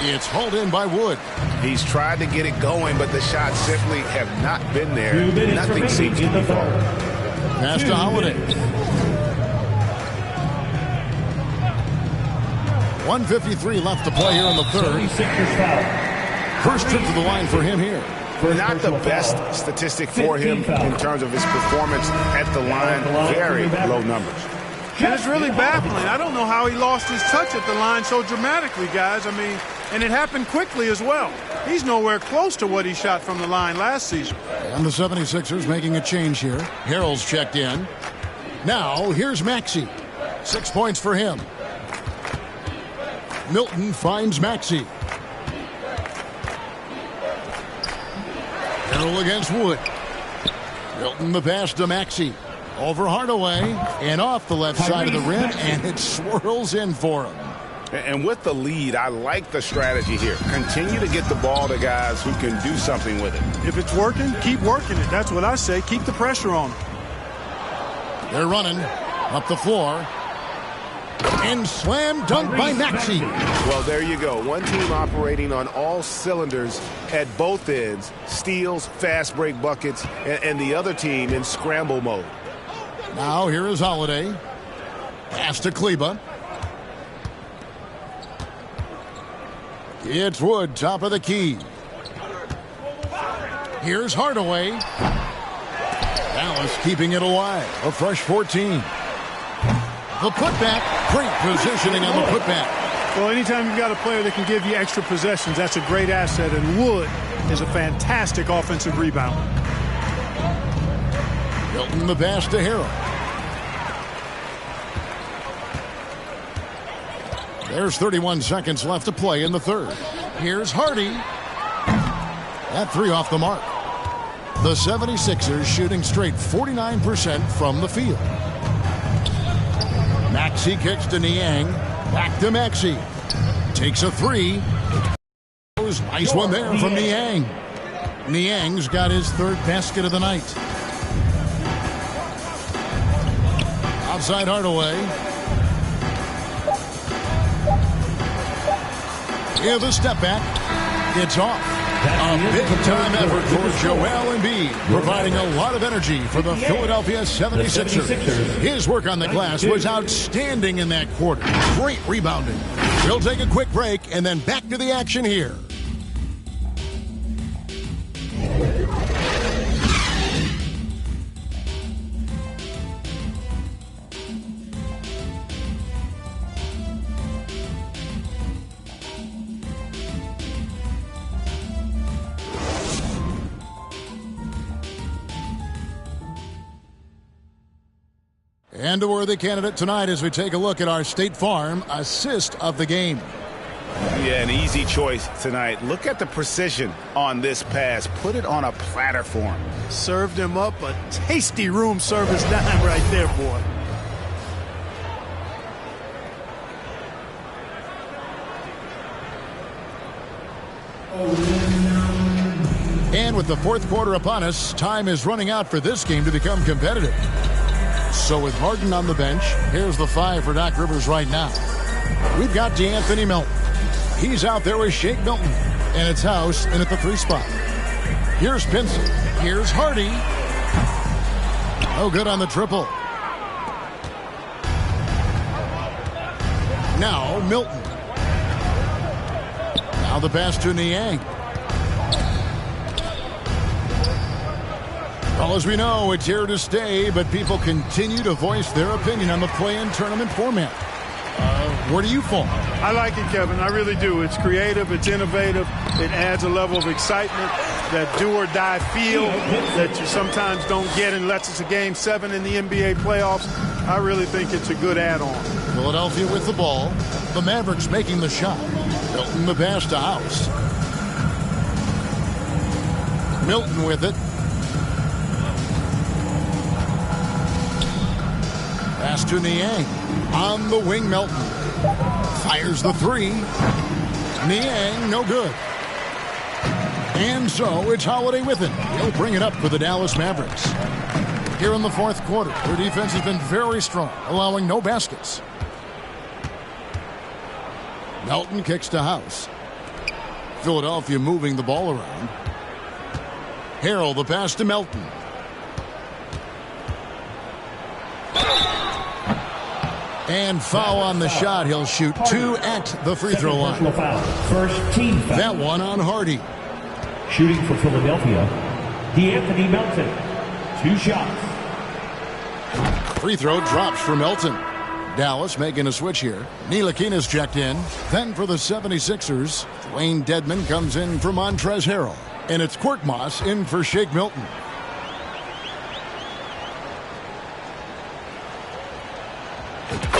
It's hauled in by Wood. He's tried to get it going, but the shots simply have not been there. Nothing seems to be falling. Pass to Holiday. 1:53 left to play here in the third. First trip to the line for him here. Not the best statistic for him in terms of his performance at the line. Very low numbers. And it's really baffling. I don't know how he lost his touch at the line so dramatically, guys. I mean, and it happened quickly as well. He's nowhere close to what he shot from the line last season. And the 76ers making a change here. Harrell's checked in. Now, here's Maxey. 6 points for him. Milton finds Maxey. Harrell against Wood. Milton the pass to Maxey. Over Hardaway and off the left side of the rim, and it swirls in for him. And with the lead, I like the strategy here. Continue to get the ball to guys who can do something with it. If it's working, keep working it. That's what I say. Keep the pressure on. They're running up the floor. And slam dunk by Maxey. Well, there you go. One team operating on all cylinders at both ends. Steals, fast break buckets, and the other team in scramble mode. Now here is Holiday. Pass to Kleba. It's Wood, top of the key. Here's Hardaway. Dallas keeping it alive. A fresh 14. The putback. Great positioning on the putback. Well, anytime you've got a player that can give you extra possessions, that's a great asset. And Wood is a fantastic offensive rebounder. Milton the pass to Harrell. There's 31 seconds left to play in the third. Here's Hardy. That three off the mark. The 76ers shooting straight 49% from the field. Maxey kicks to Niang. Back to Maxey. Takes a three. Nice one there from Niang. Niang's got his third basket of the night. Outside Hardaway. Yeah, the step back. It's off. A big-time effort for Joel Embiid, providing a lot of energy for the Philadelphia 76ers. His work on the glass was outstanding in that quarter. Great rebounding. We'll take a quick break and then back to the action here. And a worthy candidate tonight as we take a look at our State Farm assist of the game. Yeah, an easy choice tonight. Look at the precision on this pass. Put it on a platter for him. Served him up a tasty room service dime right there, boy. the fourth quarter upon us, time is running out for this game to become competitive. So with Harden on the bench, here's the 5 for Doc Rivers right now. We've got DeAnthony Melton. He's out there with Shake Milton. And it's House in at the 3 spot. Here's Pinson. Here's Hardy. No good on the triple. Now Milton. Now the pass to Niang. Well, as we know, it's here to stay, but people continue to voice their opinion on the play-in tournament format. Where do you fall? I like it, Kevin. I really do. It's creative. It's innovative. It adds a level of excitement, that do-or-die feel that you sometimes don't get unless it's a Game 7 in the NBA playoffs. I really think it's a good add-on. Philadelphia with the ball. The Mavericks making the shot. Milton the pass to House. Milton with it. Pass to Niang. On the wing, Melton. Fires the 3. Niang, no good. And so it's Holiday with it. He'll bring it up for the Dallas Mavericks. Here in the fourth quarter, their defense has been very strong, allowing no baskets. Melton kicks to House. Philadelphia moving the ball around. Harrell the pass to Melton. And foul on the shot. He'll shoot 2 at the free throw line. First team foul. That one on Hardy. Shooting for Philadelphia, DeAnthony Melton. 2 shots. Free throw drops for Melton. Dallas making a switch here. Ntilikina's checked in. Then for the 76ers, Dwayne Dedmon comes in for Montrezl Harrell. And it's Korkmaz in for Shake Milton.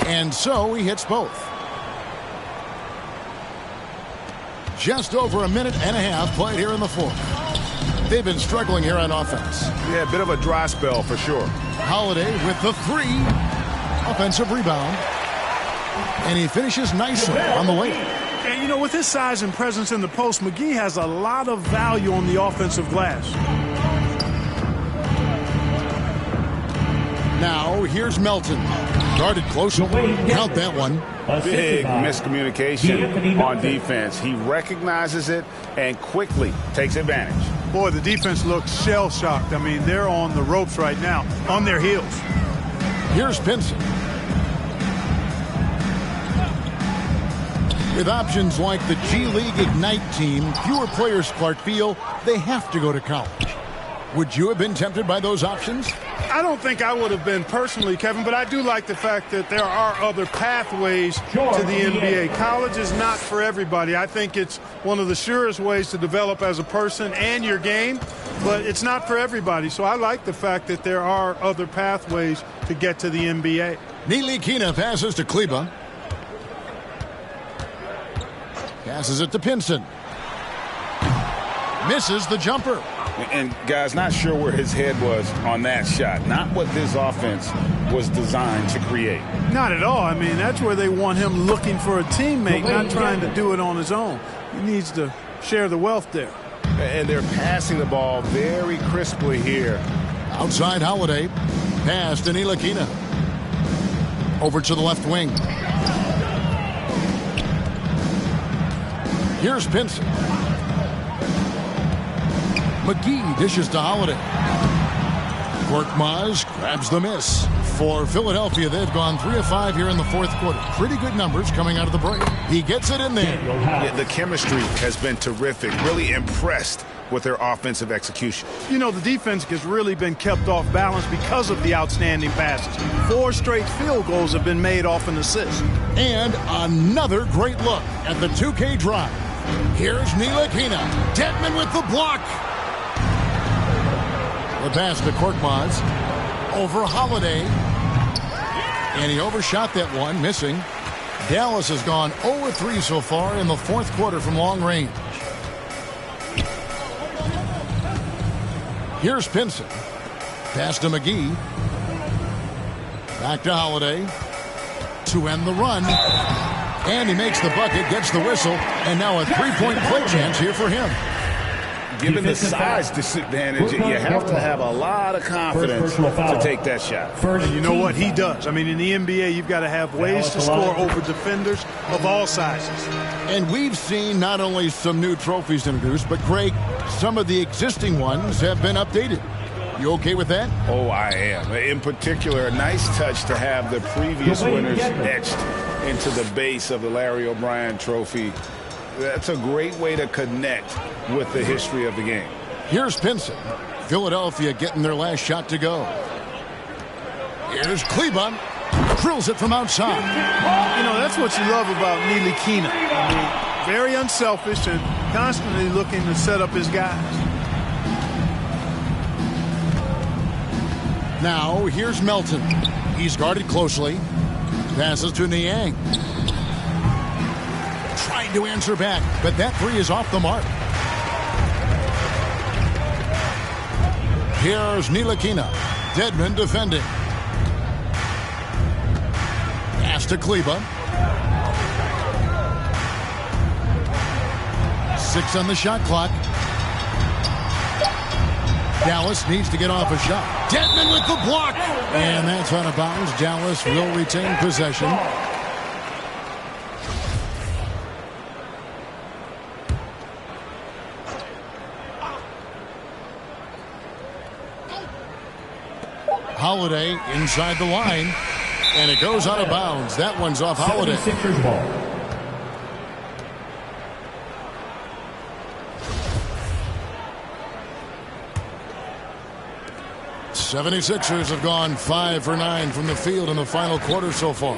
And so he hits both. Just over a minute and a half played here in the fourth. They've been struggling here on offense. Yeah, a bit of a dry spell for sure. Holiday with the 3. Offensive rebound. And he finishes nicely on the way. And, you know, with his size and presence in the post, McGee has a lot of value on the offensive glass. Now, here's Melton. Started close. Count that one. Big miscommunication on defense. He recognizes it and quickly takes advantage. Boy, the defense looks shell-shocked. I mean, they're on the ropes right now, on their heels. Here's Pinson. With options like the G League Ignite team, fewer players, Clark, feel they have to go to college. Would you have been tempted by those options? I don't think I would have been personally, Kevin, but I do like the fact that there are other pathways to the NBA. College is not for everybody. I think it's one of the surest ways to develop as a person and your game, but it's not for everybody. So I like the fact that there are other pathways to get to the NBA. Ntilikina passes to Kleba. Passes it to Pinson. Misses the jumper. And, guys, not sure where his head was on that shot. Not what this offense was designed to create. Not at all. I mean, that's where they want him looking for a teammate, not trying to do it on his own. He needs to share the wealth there. And they're passing the ball very crisply here. Outside Holiday. Pass to Ntilikina. Over to the left wing. Here's Pinson. McGee dishes to Holiday. Korkmaz grabs the miss. For Philadelphia, they've gone 3 of 5 here in the fourth quarter. Pretty good numbers coming out of the break. He gets it in there. Yeah, the chemistry has been terrific. Really impressed with their offensive execution. You know, the defense has really been kept off balance because of the outstanding passes. 4 straight field goals have been made off an assist. And another great look at the 2K drive. Here's Ntilikina. Dedmon with the block. The pass to Korkmaz. Over Holiday. And he overshot that one, missing. Dallas has gone 0-3 so far in the fourth quarter from long range. Here's Pinson. Pass to McGee. Back to Holiday. To end the run. And he makes the bucket, gets the whistle, and now a 3-point play chance here for him. given the size disadvantage, you have to have a lot of confidence to take that shot. And you know what? He does. I mean, in the NBA, you've got to have ways to score over defenders of all sizes. And we've seen not only some new trophies introduced, but, Craig, some of the existing ones have been updated. You okay with that? Oh, I am. In particular, a nice touch to have the previous winners etched into the base of the Larry O'Brien trophy. That's a great way to connect with the history of the game. Here's Pinson. Philadelphia getting their last shot to go. Here's Kleba. Drills it from outside. You know, that's what you love about Ntilikina. I mean, very unselfish and constantly looking to set up his guys. Now, here's Melton. He's guarded closely. Passes to Niang. Trying to answer back, but that three is off the mark. Here's Ntilikina. Dedmon defending. Pass to Kleba. 6 on the shot clock. Dallas needs to get off a shot. Dedmon with the block. And that's out of bounds. Dallas will retain possession. Holiday inside the line. And it goes out of bounds. That one's off Holiday. 76ers ball. 76ers have gone 5 for 9 from the field in the final quarter so far.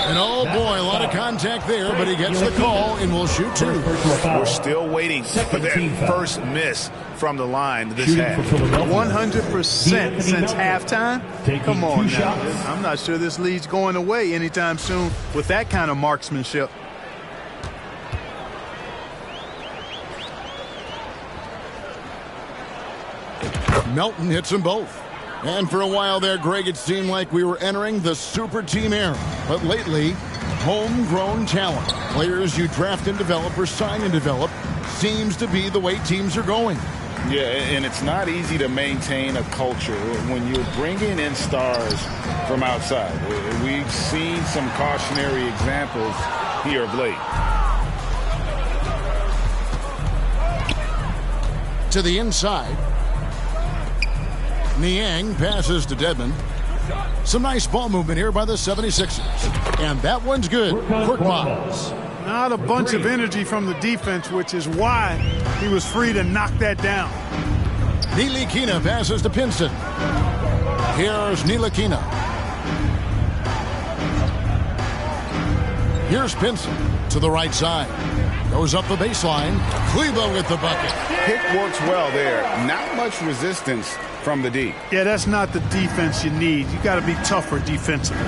And oh boy, a lot of contact there, but he gets the call and will shoot 2. We're still waiting for that first miss from the line this half. 100% since halftime? Come on now. I'm not sure this lead's going away anytime soon with that kind of marksmanship. Melton hits them both. And for a while there, Greg, it seemed like we were entering the super team era. But lately, homegrown talent, players you draft and develop or sign and develop, seems to be the way teams are going. Yeah, and it's not easy to maintain a culture when you're bringing in stars from outside. We've seen some cautionary examples here of late. To the inside. Niang passes to Dedmon. Some nice ball movement here by the 76ers. And that one's good. Korkmaz. Not a bunch of energy from the defense, which is why he was free to knock that down. Ntilikina passes to Pinson. Here's Ntilikina. Here's Pinson to the right side. Goes up the baseline. Kleba with the bucket. Pick works well there. Not much resistance from the D. Yeah, that's not the defense you need. You got to be tougher defensively.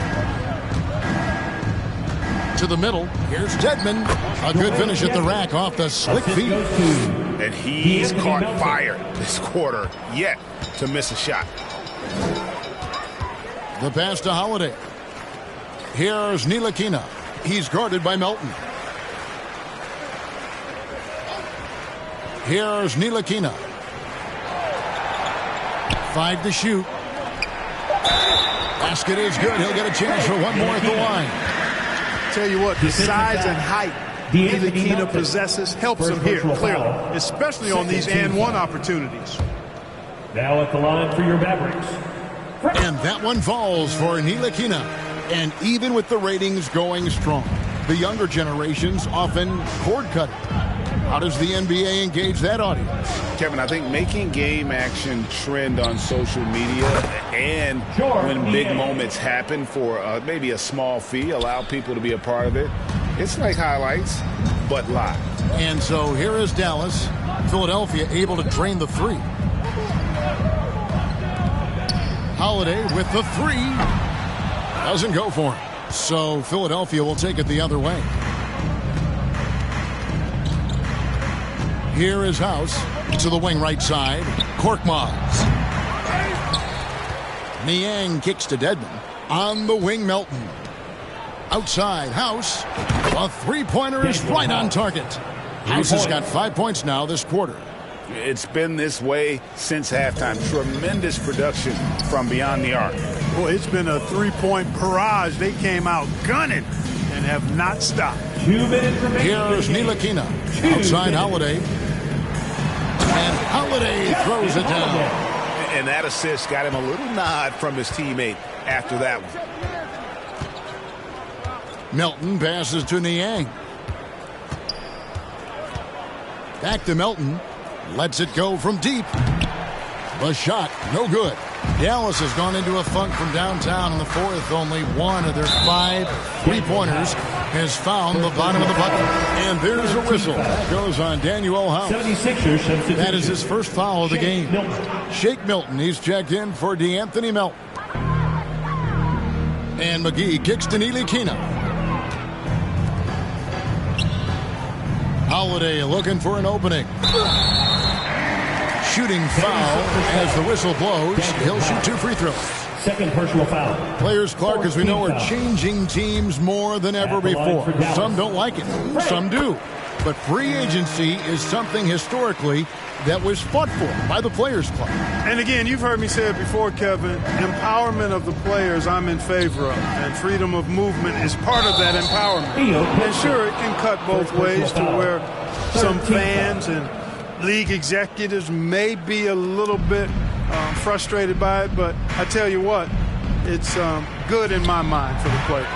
To the middle. Here's Dedmon. A good finish at the rack off the slick feet. And he's caught fire this quarter yet to miss a shot. The pass to Holiday. Here's Ntilikina. He's guarded by Melton. Here's Ntilikina. 5 to shoot. Basket is good. He'll get a chance for one more at the line. Tell you what, the size and height Ntilikina possesses helps him here, clearly, especially on these and-one opportunities. Now at the line for your Mavericks. And that one falls for Ntilikina. And even with the ratings going strong, the younger generations often cord-cutting. How does the NBA engage that audience? Kevin, I think making game action trend on social media and when big moments happen for maybe a small fee, allow people to be a part of it. It's like highlights, but live. And so here is Dallas. Philadelphia able to drain the 3. Holiday with the 3. Doesn't go for him. So Philadelphia will take it the other way. Here is House to the wing right side. Korkmaz. Niang kicks to Dedmon. On the wing, Melton. Outside, House. A three-pointer is right on target. Ayce has got 5 points now this quarter. It's been this way since halftime. Tremendous production from beyond the arc. Boy, it's been a three-point barrage. They came out gunning and have not stopped. 2 minutes remaining. Here's Ntilikina. Outside Holiday. And Holiday throws it down. And that assist got him a little nod from his teammate after that one. Melton passes to Niang. Back to Melton. Lets it go from deep. The shot, no good. Dallas has gone into a funk from downtown in the fourth. Only one of their 5 three-pointers has found the bottom of the bucket. And there's a whistle. That goes on Daniel House. 76ers substitution. That is his first foul of the game. Shake Milton, he's checked in for D'Anthony Melton. And McGee kicks to Ntilikina. Holiday looking for an opening. Shooting foul as the whistle blows. He'll shoot 2 free throws. Second personal foul. Players, Clark, as we know, are changing teams more than ever before. Some don't like it. Some do. But free agency is something historically that was fought for by the Players Club. And again, you've heard me say it before, Kevin. Empowerment of the players I'm in favor of. And freedom of movement is part of that empowerment. And sure, it can cut both ways to where some fans and league executives may be a little bit frustrated by it, but I tell you what, it's good in my mind for the players.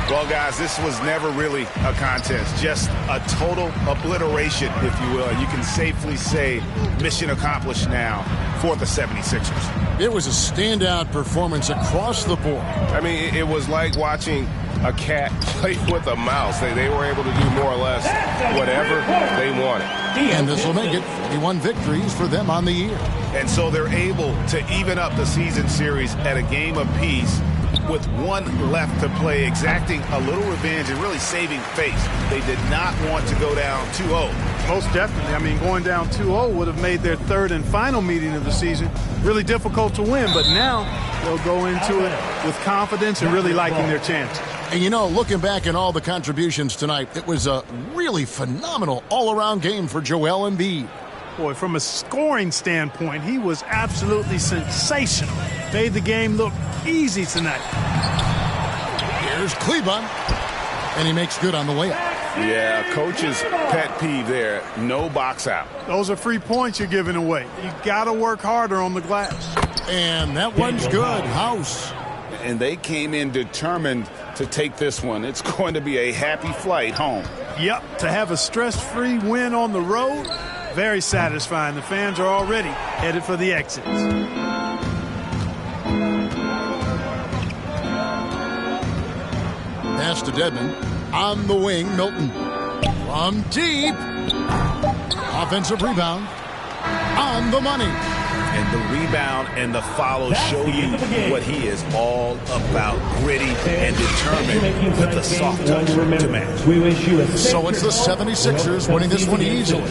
Well, guys, this was never really a contest, just a total obliteration, if you will. You can safely say mission accomplished now for the 76ers. It was a standout performance across the board. I mean, it was like watching a cat play with a mouse. They were able to do more or less whatever they wanted. And this will make it 41 victories for them on the year. And so they're able to even up the season series at a game apiece with one left to play, exacting a little revenge and really saving face. They did not want to go down 2-0. Most definitely. I mean, going down 2-0 would have made their third and final meeting of the season really difficult to win. But now they'll go into it with confidence and really liking their chances. And, you know, looking back at all the contributions tonight, it was a really phenomenal all-around game for Joel Embiid. Boy, from a scoring standpoint, he was absolutely sensational. Made the game look easy tonight. Here's Kleba, and he makes good on the layup. Yeah, coach's pet peeve there, no box out. Those are free points you're giving away. You got to work harder on the glass. And that one's good. House. And they came in determined to take this one. It's going to be a happy flight home. Yep, to have a stress-free win on the road, very satisfying. The fans are already headed for the exits. Pass to Dedmon. On the wing, Milton. From deep. Offensive rebound. On the money. And the rebound and the follow show you what he is all about. Gritty and determined with the soft touch to match. So it's the 76ers winning this one easily.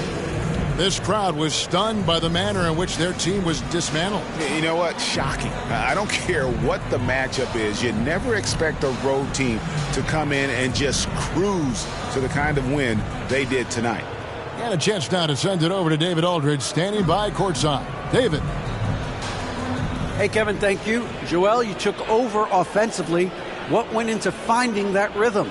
This crowd was stunned by the manner in which their team was dismantled. You know what? Shocking. I don't care what the matchup is. You never expect a road team to come in and just cruise to the kind of win they did tonight. And a chance now to send it over to David Aldridge, standing by courtside. David. Hey, Kevin, thank you. Joel, you took over offensively. What went into finding that rhythm?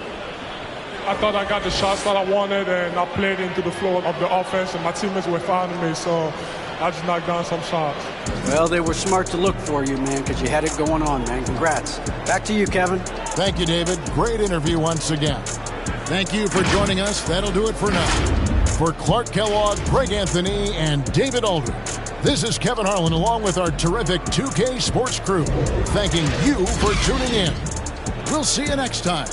I thought I got the shots that I wanted, and I played into the flow of the offense, and my teammates were finding me, so I just knocked down some shots. Well, they were smart to look for you, man, because you had it going on, man. Congrats. Back to you, Kevin. Thank you, David. Great interview once again. Thank you for joining us. That'll do it for now. For Clark Kellogg, Greg Anthony, and David Aldridge, this is Kevin Harlan along with our terrific 2K Sports crew, thanking you for tuning in. We'll see you next time.